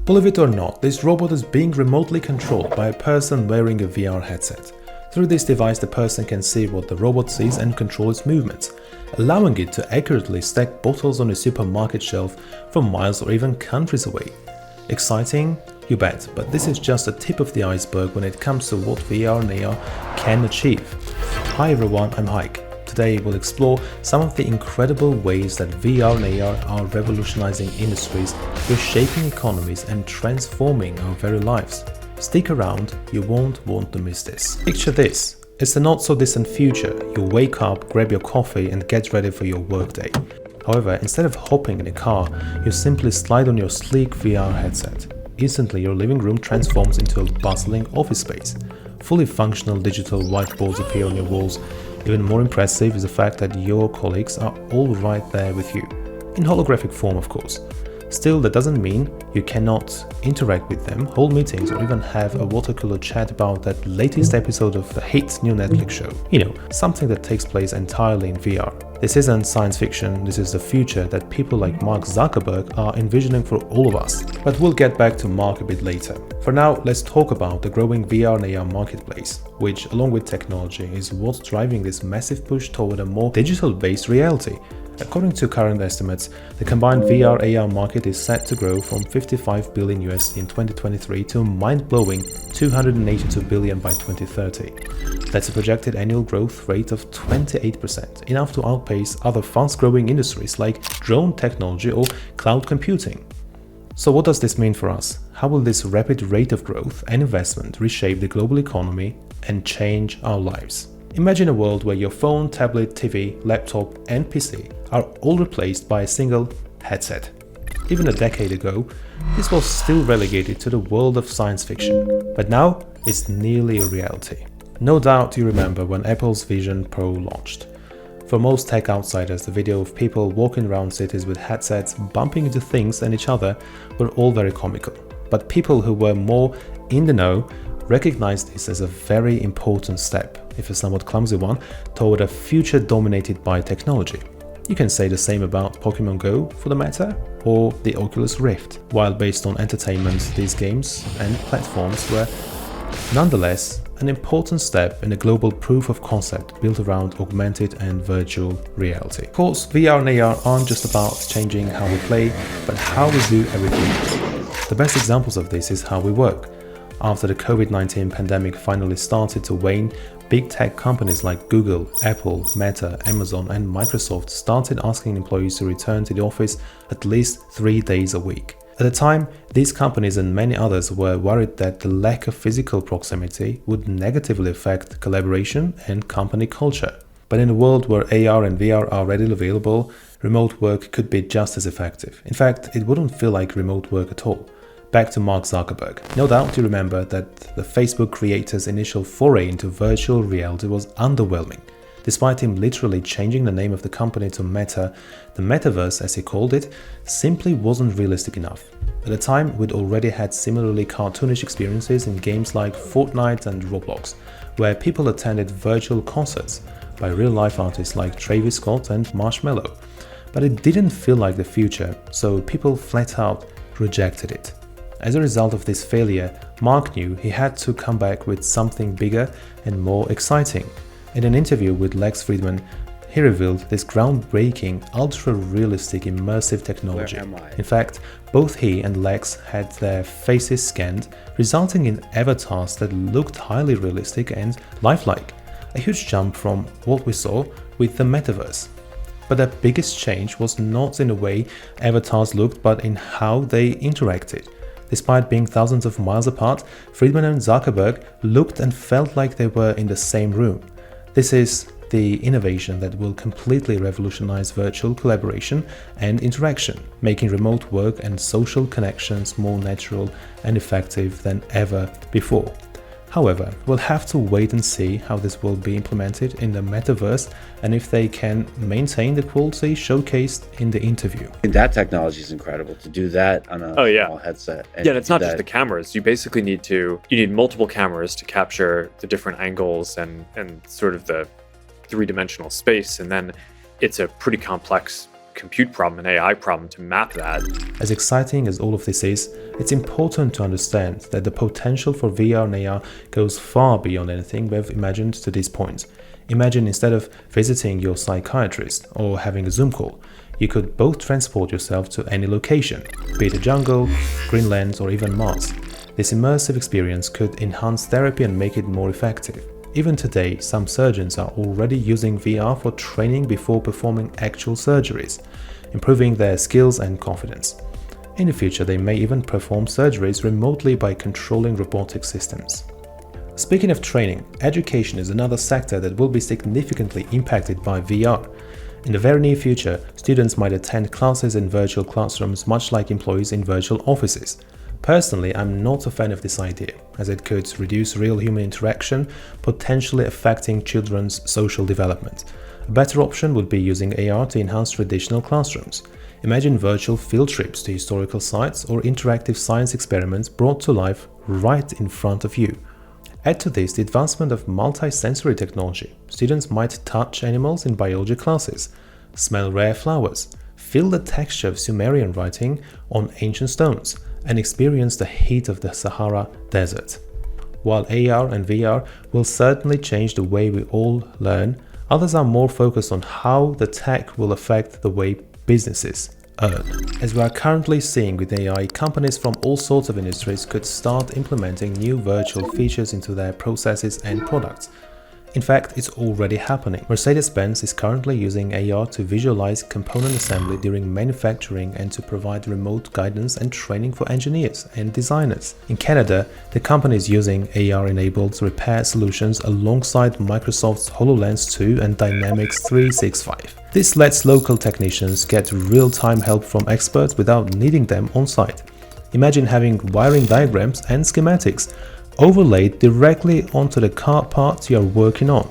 Believe it or not, this robot is being remotely controlled by a person wearing a VR headset. Through this device, the person can see what the robot sees and control its movements, allowing it to accurately stack bottles on a supermarket shelf from miles or even countries away. Exciting? You bet, but this is just the tip of the iceberg when it comes to what VR and AR can achieve. Hi everyone, I'm Hike. Today we'll explore some of the incredible ways that VR and AR are revolutionizing industries, reshaping economies and transforming our very lives. Stick around, you won't want to miss this. Picture this. It's the not so distant future. You wake up, grab your coffee and get ready for your workday. However, instead of hopping in a car, you simply slide on your sleek VR headset. Instantly your living room transforms into a bustling office space. Fully functional digital whiteboards appear on your walls. Even more impressive is the fact that your colleagues are all right there with you. In holographic form, of course. Still, that doesn't mean you cannot interact with them, hold meetings, or even have a water cooler chat about that latest episode of the hit new Netflix show. You know, something that takes place entirely in VR. This isn't science fiction, this is the future that people like Mark Zuckerberg are envisioning for all of us. But we'll get back to Mark a bit later. For now, let's talk about the growing VR and AR marketplace, which, along with technology, is what's driving this massive push toward a more digital-based reality. According to current estimates, the combined VR/AR market is set to grow from $55 billion USD in 2023 to a mind-blowing $282 billion by 2030. That's a projected annual growth rate of 28%, enough to outpace other fast-growing industries like drone technology or cloud computing. So what does this mean for us? How will this rapid rate of growth and investment reshape the global economy and change our lives? Imagine a world where your phone, tablet, TV, laptop and PC are all replaced by a single headset. Even a decade ago, this was still relegated to the world of science fiction, but now it's nearly a reality. No doubt you remember when Apple's Vision Pro launched. For most tech outsiders, the video of people walking around cities with headsets, bumping into things and each other were all very comical. But people who were more in the know recognized this as a very important step, if a somewhat clumsy one, toward a future dominated by technology. You can say the same about Pokemon Go for the matter, or the Oculus Rift. While based on entertainment, these games and platforms were nonetheless an important step in a global proof of concept built around augmented and virtual reality. Of course, VR and AR aren't just about changing how we play, but how we do everything. The best examples of this is how we work. After the COVID-19 pandemic finally started to wane, big tech companies like Google, Apple, Meta, Amazon and Microsoft started asking employees to return to the office at least 3 days a week. At the time, these companies and many others were worried that the lack of physical proximity would negatively affect collaboration and company culture. But in a world where AR and VR are readily available, remote work could be just as effective. In fact, it wouldn't feel like remote work at all. Back to Mark Zuckerberg. No doubt you remember that the Facebook creator's initial foray into virtual reality was underwhelming. Despite him literally changing the name of the company to Meta, the metaverse, as he called it, simply wasn't realistic enough. At the time, we'd already had similarly cartoonish experiences in games like Fortnite and Roblox, where people attended virtual concerts by real-life artists like Travis Scott and Marshmello. But it didn't feel like the future, so people flat out rejected it. As a result of this failure, Mark knew he had to come back with something bigger and more exciting. In an interview with Lex Fridman, he revealed this groundbreaking, ultra-realistic immersive technology. In fact, both he and Lex had their faces scanned, resulting in avatars that looked highly realistic and lifelike. A huge jump from what we saw with the metaverse. But the biggest change was not in the way avatars looked, but in how they interacted. Despite being thousands of miles apart, Friedman and Zuckerberg looked and felt like they were in the same room. This is the innovation that will completely revolutionize virtual collaboration and interaction, making remote work and social connections more natural and effective than ever before. However, we'll have to wait and see how this will be implemented in the metaverse and if they can maintain the quality showcased in the interview. That technology is incredible to do that on a small headset. And it's not just the cameras. You basically need multiple cameras to capture the different angles and sort of the three-dimensional space. And then it's a pretty complex compute problem, an AI problem to map that. As exciting as all of this is, it's important to understand that the potential for VR and AR goes far beyond anything we've imagined to this point. Imagine instead of visiting your psychiatrist or having a Zoom call, you could both transport yourself to any location, be it a jungle, Greenland, or even Mars. This immersive experience could enhance therapy and make it more effective. Even today, some surgeons are already using VR for training before performing actual surgeries, improving their skills and confidence. In the future, they may even perform surgeries remotely by controlling robotic systems. Speaking of training, education is another sector that will be significantly impacted by VR. In the very near future, students might attend classes in virtual classrooms much like employees in virtual offices. Personally, I'm not a fan of this idea, as it could reduce real human interaction, potentially affecting children's social development. A better option would be using AR to enhance traditional classrooms. Imagine virtual field trips to historical sites or interactive science experiments brought to life right in front of you. Add to this the advancement of multi-sensory technology. Students might touch animals in biology classes, smell rare flowers, feel the texture of Sumerian writing on ancient stones, and experience the heat of the Sahara Desert. While AR and VR will certainly change the way we all learn, others are more focused on how the tech will affect the way businesses earn. As we are currently seeing with AI, companies from all sorts of industries could start implementing new virtual features into their processes and products. In fact, it's already happening. Mercedes-Benz is currently using AR to visualize component assembly during manufacturing and to provide remote guidance and training for engineers and designers. In Canada, the company is using AR-enabled repair solutions alongside Microsoft's HoloLens 2 and Dynamics 365. This lets local technicians get real-time help from experts without needing them on site. Imagine having wiring diagrams and schematics overlaid directly onto the car parts you are working on.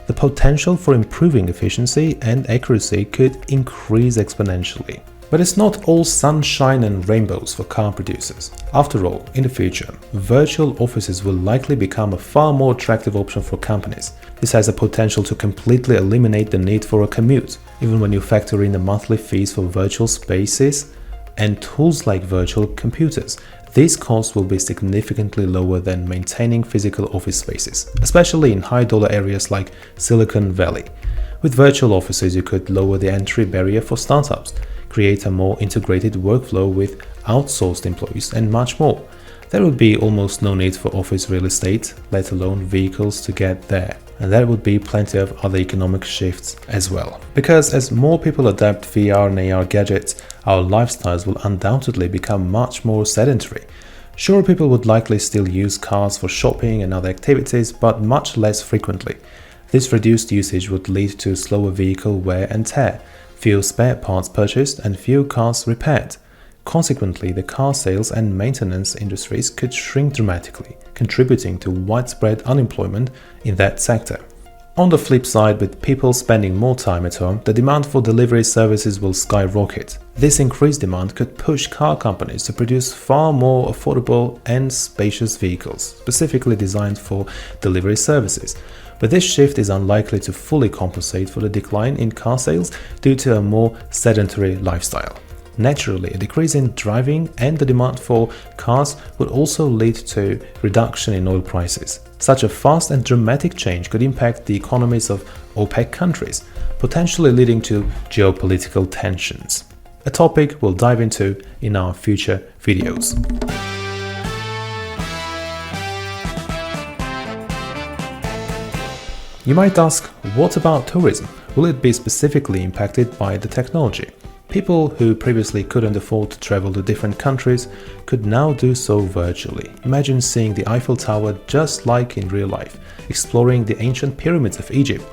The potential for improving efficiency and accuracy could increase exponentially. But it's not all sunshine and rainbows for car producers. After all, in the future, virtual offices will likely become a far more attractive option for companies. This has the potential to completely eliminate the need for a commute, even when you factor in the monthly fees for virtual spaces and tools like virtual computers. These costs will be significantly lower than maintaining physical office spaces, especially in high-dollar areas like Silicon Valley. With virtual offices, you could lower the entry barrier for startups, create a more integrated workflow with outsourced employees, and much more. There would be almost no need for office real estate, let alone vehicles to get there. And there would be plenty of other economic shifts as well. Because as more people adapt VR and AR gadgets, our lifestyles will undoubtedly become much more sedentary. Sure, people would likely still use cars for shopping and other activities, but much less frequently. This reduced usage would lead to slower vehicle wear and tear, fewer spare parts purchased, and fewer cars repaired. Consequently, the car sales and maintenance industries could shrink dramatically, contributing to widespread unemployment in that sector. On the flip side, with people spending more time at home, the demand for delivery services will skyrocket. This increased demand could push car companies to produce far more affordable and spacious vehicles, specifically designed for delivery services. But this shift is unlikely to fully compensate for the decline in car sales due to a more sedentary lifestyle. Naturally, a decrease in driving and the demand for cars would also lead to reduction in oil prices. Such a fast and dramatic change could impact the economies of OPEC countries, potentially leading to geopolitical tensions. A topic we'll dive into in our future videos. You might ask, what about tourism? Will it be specifically impacted by the technology? People who previously couldn't afford to travel to different countries could now do so virtually. Imagine seeing the Eiffel Tower just like in real life, exploring the ancient pyramids of Egypt,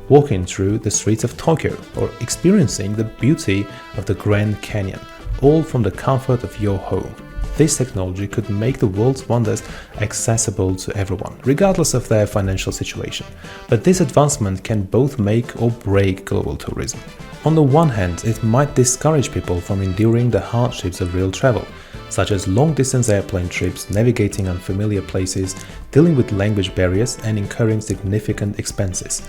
walking through the streets of Tokyo, or experiencing the beauty of the Grand Canyon, all from the comfort of your home. This technology could make the world's wonders accessible to everyone, regardless of their financial situation. But this advancement can both make or break global tourism. On the one hand, it might discourage people from enduring the hardships of real travel, such as long-distance airplane trips, navigating unfamiliar places, dealing with language barriers, and incurring significant expenses.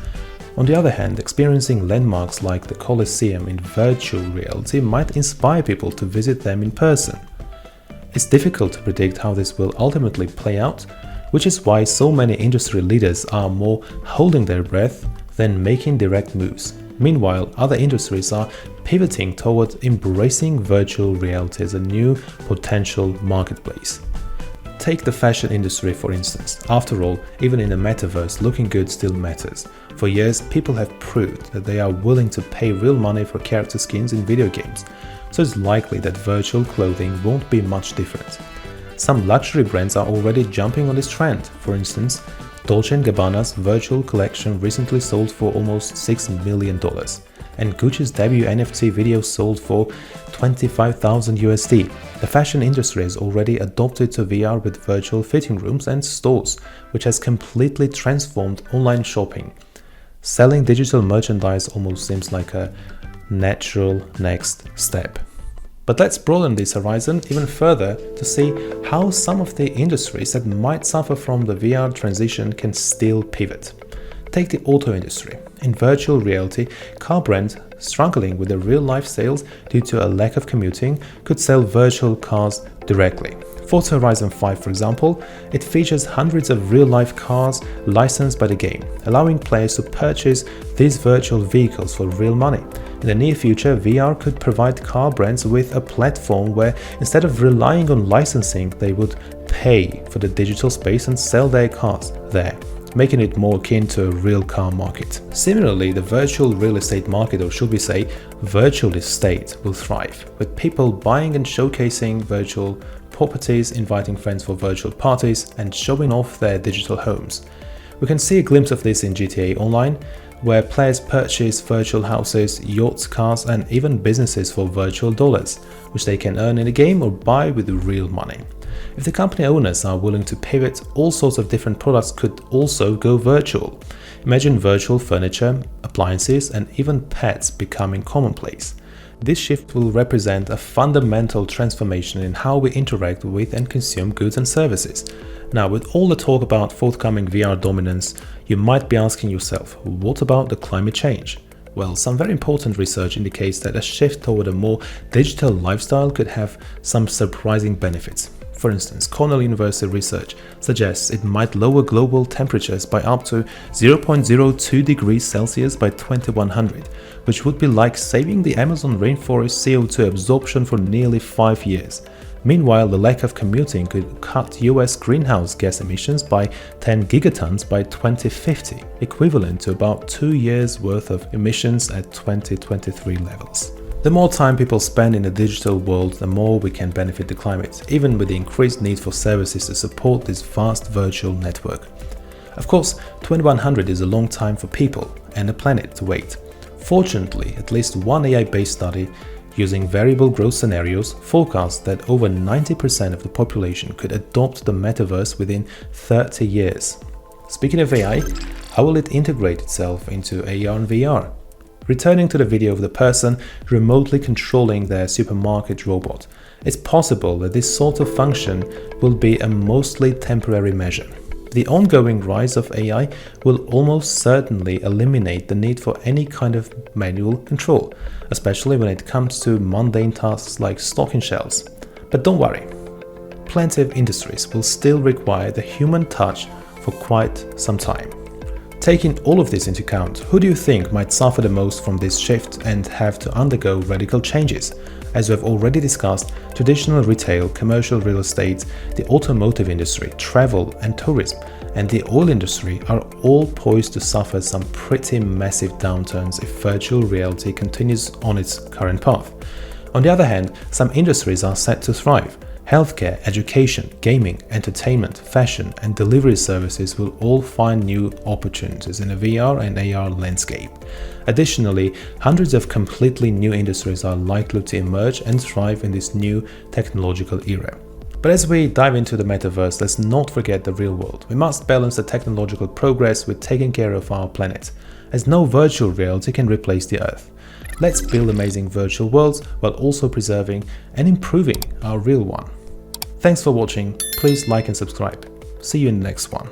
On the other hand, experiencing landmarks like the Colosseum in virtual reality might inspire people to visit them in person. It's difficult to predict how this will ultimately play out, which is why so many industry leaders are more holding their breath than making direct moves. Meanwhile, other industries are pivoting towards embracing virtual reality as a new potential marketplace. Take the fashion industry for instance. After all, even in the metaverse, looking good still matters. For years, people have proved that they are willing to pay real money for character skins in video games, so it's likely that virtual clothing won't be much different. Some luxury brands are already jumping on this trend. For instance, Dolce & Gabbana's virtual collection recently sold for almost $6 million, and Gucci's debut NFT video sold for 25,000 USD. The fashion industry has already adopted to VR with virtual fitting rooms and stores, which has completely transformed online shopping. Selling digital merchandise almost seems like a natural next step. But let's broaden this horizon even further to see how some of the industries that might suffer from the VR transition can still pivot. Take the auto industry. In virtual reality, car brands struggling with the real-life sales due to a lack of commuting could sell virtual cars directly. Forza Horizon 5, for example, it features hundreds of real-life cars licensed by the game, allowing players to purchase these virtual vehicles for real money. In the near future, VR could provide car brands with a platform where instead of relying on licensing, they would pay for the digital space and sell their cars there, making it more akin to a real car market. Similarly, the virtual real estate market, or should we say virtual estate, will thrive, with people buying and showcasing virtual properties, inviting friends for virtual parties, and showing off their digital homes. We can see a glimpse of this in GTA Online, where players purchase virtual houses, yachts, cars, and even businesses for virtual dollars, which they can earn in the game or buy with real money. If the company owners are willing to pivot, all sorts of different products could also go virtual. Imagine virtual furniture, appliances, and even pets becoming commonplace. This shift will represent a fundamental transformation in how we interact with and consume goods and services. Now, with all the talk about forthcoming VR dominance, you might be asking yourself, what about the climate change? Well, some very important research indicates that a shift toward a more digital lifestyle could have some surprising benefits. For instance, Cornell University research suggests it might lower global temperatures by up to 0.02 degrees Celsius by 2100, which would be like saving the Amazon rainforest CO2 absorption for nearly 5 years. Meanwhile, the lack of commuting could cut US greenhouse gas emissions by 10 gigatons by 2050, equivalent to about 2 years' worth of emissions at 2023 levels. The more time people spend in the digital world, the more we can benefit the climate, even with the increased need for services to support this vast virtual network. Of course, 2100 is a long time for people and the planet to wait. Fortunately, at least one AI-based study using variable growth scenarios forecasts that over 90% of the population could adopt the metaverse within 30 years. Speaking of AI, how will it integrate itself into AR and VR? Returning to the video of the person remotely controlling their supermarket robot, it's possible that this sort of function will be a mostly temporary measure. The ongoing rise of AI will almost certainly eliminate the need for any kind of manual control, especially when it comes to mundane tasks like stocking shelves. But don't worry, plenty of industries will still require the human touch for quite some time. Taking all of this into account, who do you think might suffer the most from this shift and have to undergo radical changes? As we have already discussed, traditional retail, commercial real estate, the automotive industry, travel and tourism, and the oil industry are all poised to suffer some pretty massive downturns if virtual reality continues on its current path. On the other hand, some industries are set to thrive. Healthcare, education, gaming, entertainment, fashion, and delivery services will all find new opportunities in a VR and AR landscape. Additionally, hundreds of completely new industries are likely to emerge and thrive in this new technological era. But as we dive into the metaverse, let's not forget the real world. We must balance the technological progress with taking care of our planet, as no virtual reality can replace the Earth. Let's build amazing virtual worlds while also preserving and improving our real one. Thanks for watching, please like and subscribe. See you in the next one.